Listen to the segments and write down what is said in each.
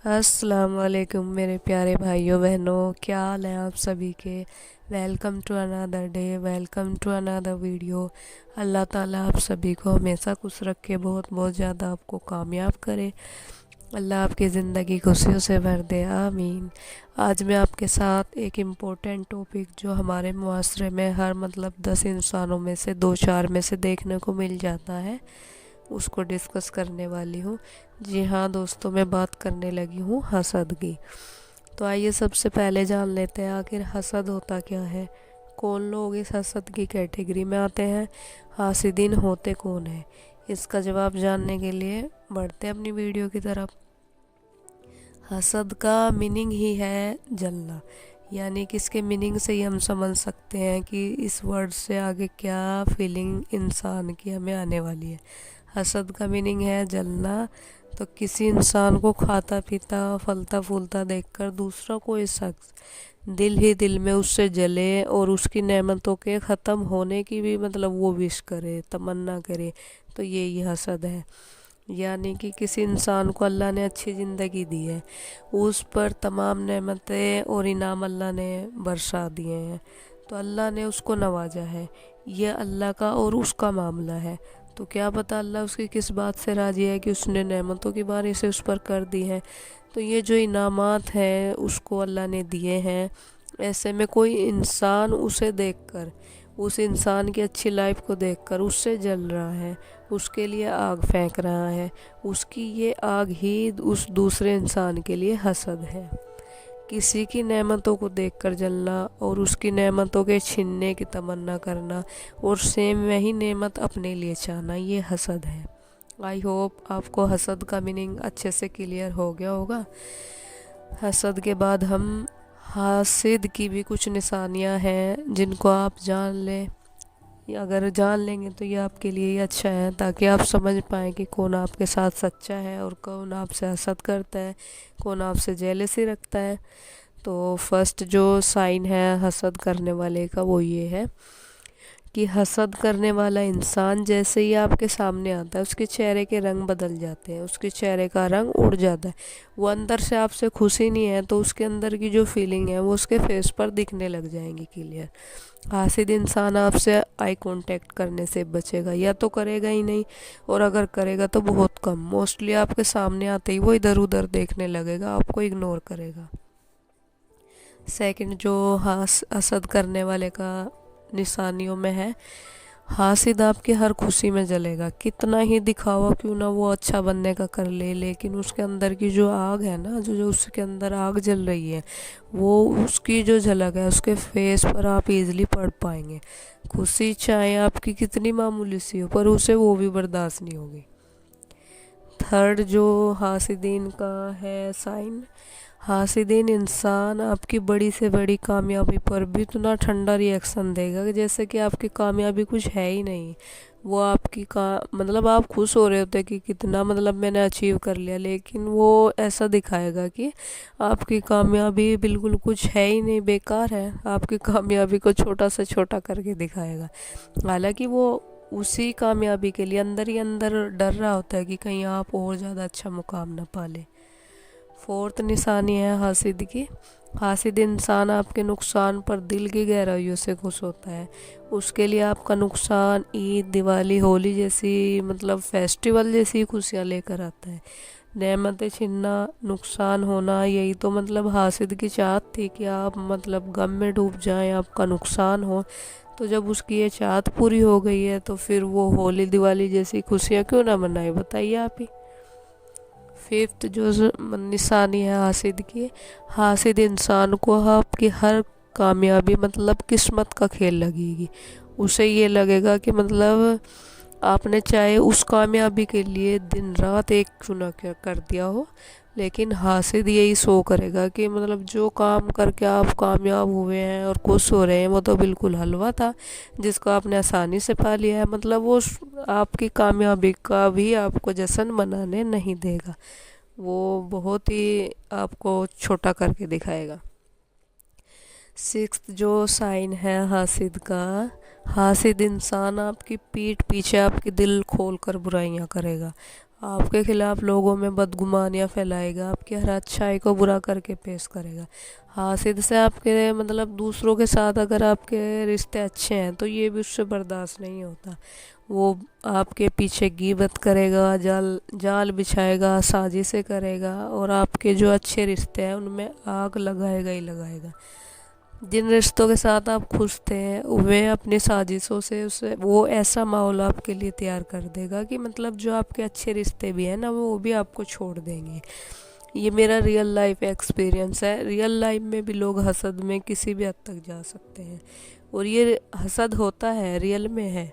السلام علیکم میرے پیارے بھائیوں بہنوں، کیا حال ہیں آپ سبھی کے؟ Welcome to another day, welcome to another video. اللہ تعالیٰ آپ سبھی کو ہمیشہ خوش رکھے، بہت بہت زیادہ آپ کو کامیاب کرے، اللہ آپ کی زندگی خوشیوں سے بھر دے، آمین۔ آج میں آپ کے ساتھ ایک امپورٹنٹ ٹاپک جو ہمارے معاشرے میں ہر 10 انسانوں میں سے 2-4 میں سے دیکھنے کو مل جاتا ہے، اس کو ڈسکس کرنے والی ہوں۔ جی ہاں دوستوں، میں بات کرنے لگی ہوں حسد کی۔ تو آئیے سب سے پہلے جان لیتے ہیں آخر حسد ہوتا کیا ہے، کون لوگ اس حسد کی کیٹیگری میں آتے ہیں، حاسدین ہوتے کون ہیں۔ اس کا جواب جاننے کے لیے بڑھتے ہیں اپنی ویڈیو کی طرف۔ حسد کا میننگ ہی ہے جلنا، یعنی کہ اس کے میننگ سے ہی ہم سمجھ سکتے ہیں کہ اس ورڈ سے آگے کیا فیلنگ انسان کی ہمیں آنے والی ہے۔ حسد کا میننگ ہے جلنا، تو کسی انسان کو کھاتا پیتا پھلتا پھولتا دیکھ کر دوسرا کوئی شخص دل ہی دل میں اس سے جلے اور اس کی نعمتوں کے ختم ہونے کی بھی وہ وش کرے، تمنا کرے، تو یہی حسد ہے۔ یعنی کہ کسی انسان کو اللہ نے اچھی زندگی دی ہے، اس پر تمام نعمتیں اور انعام اللہ نے برسا دیے ہیں، تو اللہ نے اس کو نوازا ہے، یہ اللہ کا اور اس کا معاملہ ہے۔ تو کیا پتہ اللہ اس کی کس بات سے راضی ہے کہ اس نے نعمتوں کی بارش اس پر کر دی ہے۔ تو یہ جو انعامات ہیں اس کو اللہ نے دیے ہیں، ایسے میں کوئی انسان اسے دیکھ کر، اس انسان کی اچھی لائف کو دیکھ کر اس سے جل رہا ہے، اس کے لیے آگ پھینک رہا ہے، اس کی یہ آگ ہی اس دوسرے انسان کے لیے حسد ہے۔ کسی کی نعمتوں کو دیکھ کر جلنا اور اس کی نعمتوں کے چھیننے کی تمنا کرنا اور سیم وہی نعمت اپنے لیے چاہنا، یہ حسد ہے۔ آئی ہوپ آپ کو حسد کا میننگ اچھے سے کلیئر ہو گیا ہوگا۔ حسد کے بعد ہم حاسد کی بھی کچھ نشانیاں ہیں جن کو آپ جان لیں، اگر جان لیں گے تو یہ آپ کے لیے ہی اچھا ہے، تاکہ آپ سمجھ پائیں کہ کون آپ کے ساتھ سچا ہے اور کون آپ سے حسد کرتا ہے، کون آپ سے جیلسی رکھتا ہے۔ تو فرسٹ جو سائن ہے حسد کرنے والے کا وہ یہ ہے کہ حسد کرنے والا انسان جیسے ہی آپ کے سامنے آتا ہے اس کے چہرے کے رنگ بدل جاتے ہیں، اس کے چہرے کا رنگ اڑ جاتا ہے، وہ اندر سے آپ سے خوشی نہیں ہے تو اس کے اندر کی جو فیلنگ ہے وہ اس کے فیس پر دکھنے لگ جائیں گی کلیئر۔ حاسد انسان آپ سے آئی کانٹیکٹ کرنے سے بچے گا، یا تو کرے گا ہی نہیں، اور اگر کرے گا تو بہت کم، موسٹلی آپ کے سامنے آتے ہی وہ ادھر ادھر دیکھنے لگے گا، آپ کو اگنور کرے گا۔ سیکنڈ جو حسد کرنے والے کا نشانیوں میں ہے، حاسد آپ کی ہر خوشی میں جلے گا، کتنا ہی دکھاوا کیوں نہ وہ اچھا بننے کا کر لے، لیکن اس کے اندر کی جو آگ ہے نا، جو اس کے اندر آگ جل رہی ہے، وہ اس کی جو جھلک ہے اس کے فیس پر آپ ایزیلی پڑھ پائیں گے۔ خوشی چاہے آپ کی کتنی معمولی سی ہو پر اسے وہ بھی برداشت نہیں ہوگی۔ تھرڈ جو حاسدین کا ہے سائن، حاسدین انسان آپ کی بڑی سے بڑی کامیابی پر بھی اتنا ٹھنڈا ری ایکشن دے گا کہ جیسے کہ آپ کی کامیابی کچھ ہے ہی نہیں۔ وہ آپ کی آپ خوش ہو رہے ہوتے کہ کتنا میں نے اچیو کر لیا، لیکن وہ ایسا دکھائے گا کہ آپ کی کامیابی بالکل کچھ ہے ہی نہیں، بیکار ہے، آپ کی کامیابی کو چھوٹا سے چھوٹا کر کے دکھائے گا، حالانکہ وہ اسی کامیابی کے لیے اندر ہی اندر ڈر رہا ہوتا ہے کہ کہیں آپ اور زیادہ اچھا مقام نہ پالیں۔ فورتھ نشانی ہے حاسد کی، حاسد انسان آپ کے نقصان پر دل کی گہرائیوں سے خوش ہوتا ہے، اس کے لیے آپ کا نقصان عید، دیوالی، ہولی جیسی فیسٹیول جیسی خوشیاں لے کر آتا ہے۔ نعمتیں چھننا، نقصان ہونا، یہی تو حاسد کی چاہت تھی کہ آپ غم میں ڈوب جائیں، آپ کا نقصان ہو۔ تو جب اس کی یہ چاہت پوری ہو گئی ہے تو پھر وہ ہولی دیوالی جیسی خوشیاں کیوں نہ منائے، بتائیے آپ ہی۔ ففتھ جو نشانی ہے حاسد کی، حاسد انسان کو آپ کی ہر کامیابی قسمت کا کھیل لگے گی، اسے یہ لگے گا کہ آپ نے چاہے اس کامیابی کے لیے دن رات ایک چنا کر دیا ہو، لیکن حاسد یہی سو کرے گا کہ جو کام کر کے آپ کامیاب ہوئے ہیں اور خوش ہو رہے ہیں وہ تو بالکل حلوہ تھا جس کو آپ نے آسانی سے پا لیا ہے، وہ آپ کی کامیابی کا بھی آپ کو جشن منانے نہیں دے گا، وہ بہت ہی آپ کو چھوٹا کر کے دکھائے گا۔ سکستھ جو سائن ہے حاسد کا، حاسد انسان آپ کی پیٹھ پیچھے آپ کی دل کھول کر برائیاں کرے گا، آپ کے خلاف لوگوں میں بدگمانیاں پھیلائے گا، آپ کی ہر اچھائی کو برا کر کے پیش کرے گا۔ حاسد سے آپ کے مطلب دوسروں کے ساتھ اگر آپ کے رشتے اچھے ہیں تو یہ بھی اس سے برداشت نہیں ہوتا، وہ آپ کے پیچھے غیبت کرے گا، جال بچھائے گا، سازشیں کرے گا، اور آپ کے جو اچھے رشتے ہیں ان میں آگ لگائے گا ہی لگائے گا۔ جن رشتوں کے ساتھ آپ خوش تھے وہ اپنی سازشوں سے وہ ایسا ماحول آپ کے لیے تیار کر دے گا کہ مطلب جو آپ کے اچھے رشتے بھی ہیں نا وہ بھی آپ کو چھوڑ دیں گے۔ یہ میرا ریئل لائف ایکسپیرینس ہے۔ ریئل لائف میں بھی لوگ حسد میں کسی بھی حد تک جا سکتے ہیں، اور یہ حسد ہوتا ہے، ریئل میں ہے۔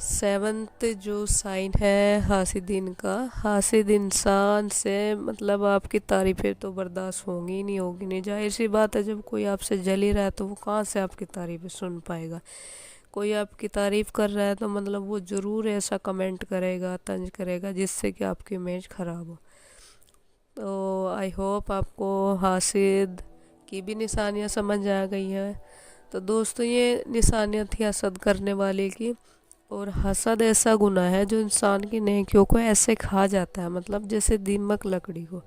7 جو سائن ہے حاسدین کا، حاسد انسان سے مطلب آپ کی تعریفیں تو برداشت ہوں گی نہیں، ظاہر سی بات ہے، جب کوئی آپ سے جل ہی رہا ہے تو وہ کہاں سے آپ کی تعریفیں سن پائے گا۔ کوئی آپ کی تعریف کر رہا ہے تو مطلب وہ ضرور ایسا کمنٹ کرے گا، طنز کرے گا جس سے کہ آپ کی امیج خراب ہو۔ تو آئی ہوپ آپ کو حاسد کی بھی نشانیاں سمجھ آ گئی ہیں۔ تو دوستو یہ نشانیاں تھی حسد کرنے والے کی، اور حسد ایسا گناہ ہے جو انسان کی نیکیوں کو ایسے کھا جاتا ہے، مطلب جیسے دیمک لکڑی کو۔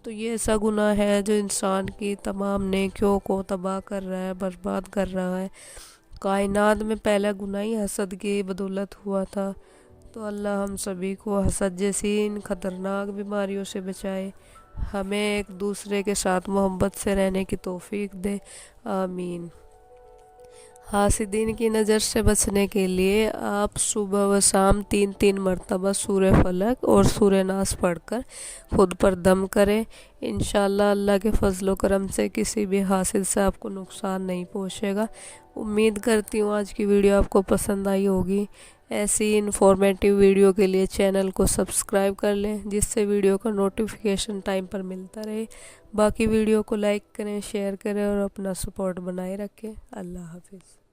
تو یہ ایسا گناہ ہے جو انسان کی تمام نیکیوں کو تباہ کر رہا ہے، برباد کر رہا ہے۔ کائنات میں پہلا گناہ ہی حسد کی بدولت ہوا تھا۔ تو اللہ ہم سبھی کو حسد جیسی ان خطرناک بیماریوں سے بچائے، ہمیں ایک دوسرے کے ساتھ محبت سے رہنے کی توفیق دے، آمین۔ حاسدین کی نظر سے بچنے کے لیے آپ صبح و شام 3 مرتبہ سورہ فلق اور سورہ ناس پڑھ کر خود پر دم کریں۔ انشاءاللہ اللہ کے فضل و کرم سے کسی بھی حاسد سے آپ کو نقصان نہیں پہنچے گا۔ امید کرتی ہوں آج کی ویڈیو آپ کو پسند آئی ہوگی۔ ایسی انفارمیٹیو ویڈیو کے لیے چینل کو سبسکرائب کر لیں جس سے ویڈیو کا نوٹیفیکیشن ٹائم پر ملتا رہے۔ باقی ویڈیو کو لائک کریں، شیئر کریں اور اپنا سپورٹ بنائے رکھیں۔ اللہ حافظ۔